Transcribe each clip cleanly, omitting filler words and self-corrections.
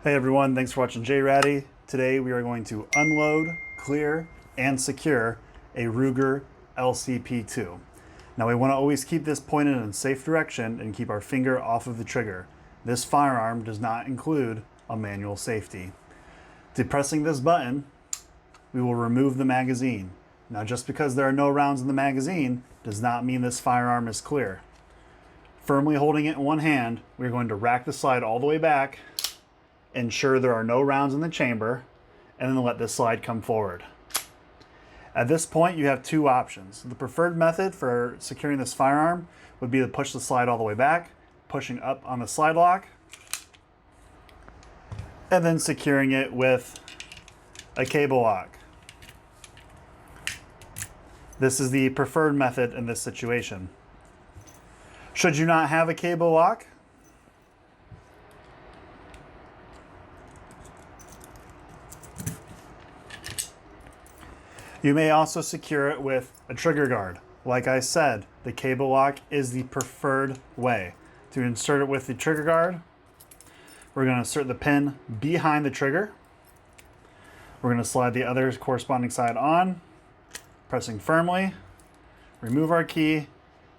Hey everyone, thanks for watching JRaddy. Today we are going to unload, clear, and secure a Ruger LCP2. Now we want to always keep this pointed in a safe direction and keep our finger off of the trigger. This firearm does not include a manual safety. Depressing this button, we will remove the magazine. Now just because there are no rounds in the magazine does not mean this firearm is clear. Firmly holding it in one hand, we're going to rack the slide all the way back, ensure there are no rounds in the chamber, and then let this slide come forward. At this point, you have two options. The preferred method for securing this firearm would be to push the slide all the way back, pushing up on the slide lock, and then securing it with a cable lock. This is the preferred method in this situation. Should you not have a cable lock, you may also secure it with a trigger guard. Like I said, the cable lock is the preferred way. To insert it with the trigger guard, we're going to insert the pin behind the trigger. We're going to slide the other corresponding side on, pressing firmly, remove our key,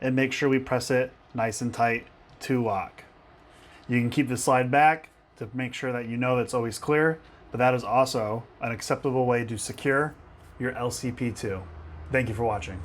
and make sure we press it nice and tight to lock. You can keep the slide back to make sure that you know that it's always clear, but that is also an acceptable way to secure your LCP2. Thank you for watching.